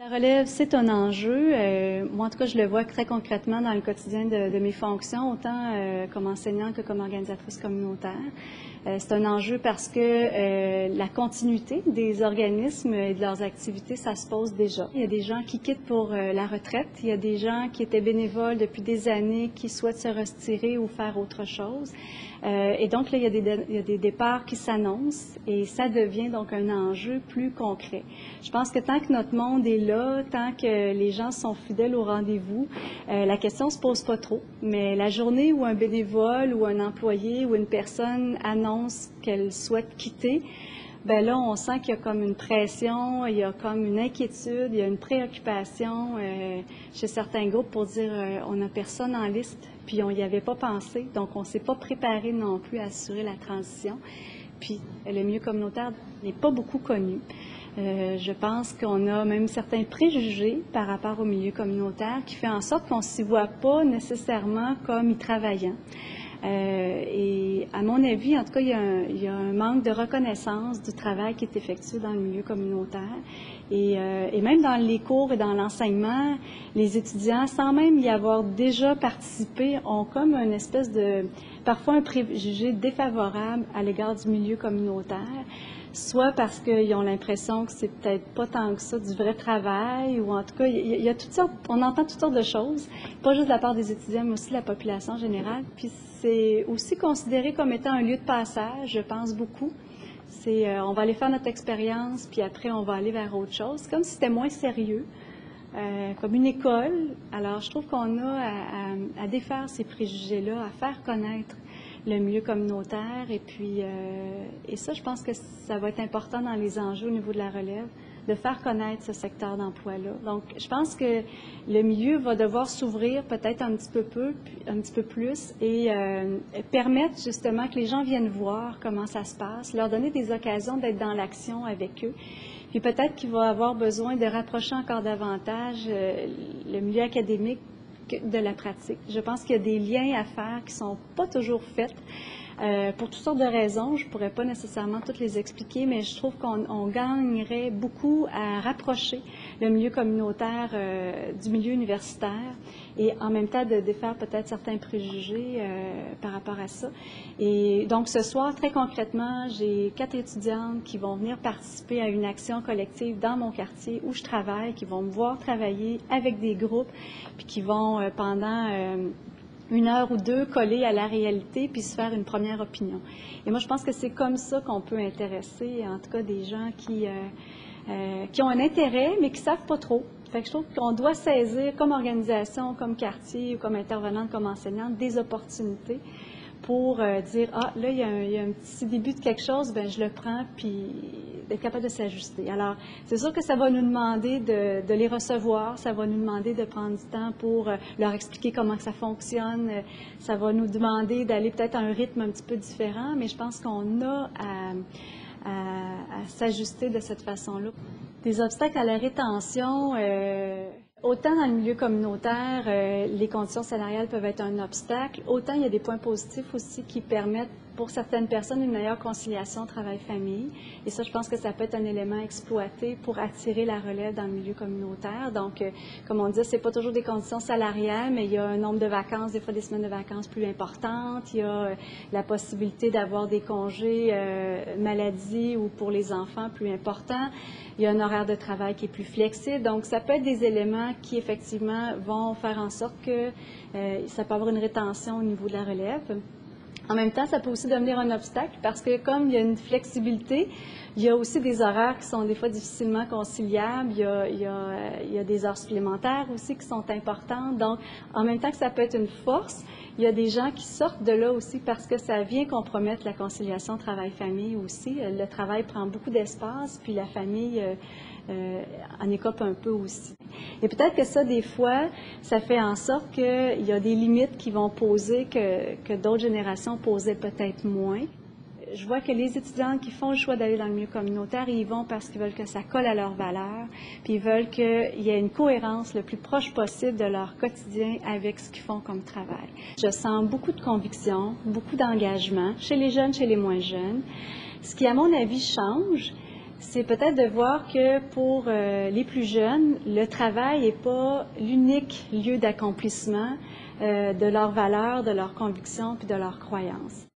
La relève, c'est un enjeu. Moi, en tout cas, je le vois très concrètement dans le quotidien de mes fonctions, autant comme enseignante que comme organisatrice communautaire. C'est un enjeu parce que la continuité des organismes et de leurs activités, ça se pose déjà. Il y a des gens qui quittent pour la retraite. Il y a des gens qui étaient bénévoles depuis des années, qui souhaitent se retirer ou faire autre chose. Et donc, là, il y a des départs qui s'annoncent et ça devient donc un enjeu plus concret. Je pense que tant que notre monde est là, tant que les gens sont fidèles au rendez-vous, la question se pose pas trop. Mais la journée où un bénévole ou un employé ou une personne annonce qu'elle souhaite quitter, ben là, on sent qu'il y a comme une pression, il y a comme une inquiétude, il y a une préoccupation chez certains groupes pour dire on n'a personne en liste, puis on n'y avait pas pensé, donc on ne s'est pas préparé non plus à assurer la transition. Puis le milieu communautaire n'est pas beaucoup connu. Je pense qu'on a même certains préjugés par rapport au milieu communautaire qui fait en sorte qu'on ne s'y voit pas nécessairement comme y travaillant. Et à mon avis, en tout cas, il y a un manque de reconnaissance du travail qui est effectué dans le milieu communautaire. Et même dans les cours et dans l'enseignement, les étudiants, sans même y avoir déjà participé, ont comme une espèce de, parfois un préjugé défavorable à l'égard du milieu communautaire. Soit parce qu'ils ont l'impression que c'est peut-être pas tant que ça du vrai travail, ou en tout cas, il y a toutes sortes, on entend toutes sortes de choses, pas juste de la part des étudiants, mais aussi de la population générale. Puis c'est aussi considéré comme étant un lieu de passage, je pense beaucoup. On va aller faire notre expérience, puis après on va aller vers autre chose. C'est comme si c'était moins sérieux, comme une école. Alors je trouve qu'on a à défaire ces préjugés-là, à faire connaître le milieu communautaire. Et puis, et ça, je pense que ça va être important dans les enjeux au niveau de la relève, de faire connaître ce secteur d'emploi-là. Donc, je pense que le milieu va devoir s'ouvrir peut-être un petit peu plus et permettre justement que les gens viennent voir comment ça se passe, leur donner des occasions d'être dans l'action avec eux. Puis peut-être qu'il va avoir besoin de rapprocher encore davantage le milieu académique de la pratique. Je pense qu'il y a des liens à faire qui ne sont pas toujours faits pour toutes sortes de raisons. Je ne pourrais pas nécessairement toutes les expliquer, mais je trouve qu'on gagnerait beaucoup à rapprocher le milieu communautaire du milieu universitaire et en même temps de défaire peut-être certains préjugés par rapport à ça. Et donc ce soir, très concrètement, j'ai 4 étudiantes qui vont venir participer à une action collective dans mon quartier où je travaille, qui vont me voir travailler avec des groupes, puis qui vont pendant 1 heure ou 2 coller à la réalité puis se faire une première opinion. Et moi, je pense que c'est comme ça qu'on peut intéresser, en tout cas, des gens qui ont un intérêt, mais qui ne savent pas trop. Fait que je trouve qu'on doit saisir, comme organisation, comme quartier, ou comme intervenante, comme enseignante, des opportunités pour dire « Ah, là, il y a un petit début de quelque chose, bien, je le prends, puis d'être capable de s'ajuster. » Alors, c'est sûr que ça va nous demander de les recevoir, ça va nous demander de prendre du temps pour leur expliquer comment que ça fonctionne, ça va nous demander d'aller peut-être à un rythme un petit peu différent, mais je pense qu'on a à s'ajuster de cette façon-là. Des obstacles à la rétention, autant dans le milieu communautaire, les conditions salariales peuvent être un obstacle, autant il y a des points positifs aussi qui permettent pour certaines personnes une meilleure conciliation travail-famille. Et ça, je pense que ça peut être un élément exploité pour attirer la relève dans le milieu communautaire. Donc, comme on dit, c'est pas toujours des conditions salariales, mais il y a un nombre de vacances, des fois des semaines de vacances plus importantes. Il y a la possibilité d'avoir des congés maladie ou pour les enfants plus importants. Il y a un horaire de travail qui est plus flexible. Donc, ça peut être des éléments qui, effectivement, vont faire en sorte que ça peut avoir une rétention au niveau de la relève. En même temps, ça peut aussi devenir un obstacle parce que comme il y a une flexibilité, il y a aussi des horaires qui sont des fois difficilement conciliables. Il y a des heures supplémentaires aussi qui sont importantes. Donc, en même temps que ça peut être une force, il y a des gens qui sortent de là aussi parce que ça vient compromettre la conciliation travail-famille aussi. Le travail prend beaucoup d'espace, puis la famille en écope un peu aussi. Et peut-être que ça, des fois, ça fait en sorte qu'il y a des limites qui vont poser que d'autres générations posaient peut-être moins. Je vois que les étudiants qui font le choix d'aller dans le milieu communautaire, ils y vont parce qu'ils veulent que ça colle à leurs valeurs, puis ils veulent qu'il y ait une cohérence le plus proche possible de leur quotidien avec ce qu'ils font comme travail. Je sens beaucoup de conviction, beaucoup d'engagement chez les jeunes, chez les moins jeunes. Ce qui, à mon avis, change, c'est peut-être de voir que pour les plus jeunes, le travail n'est pas l'unique lieu d'accomplissement de leurs valeurs, de leurs convictions puis de leurs croyances.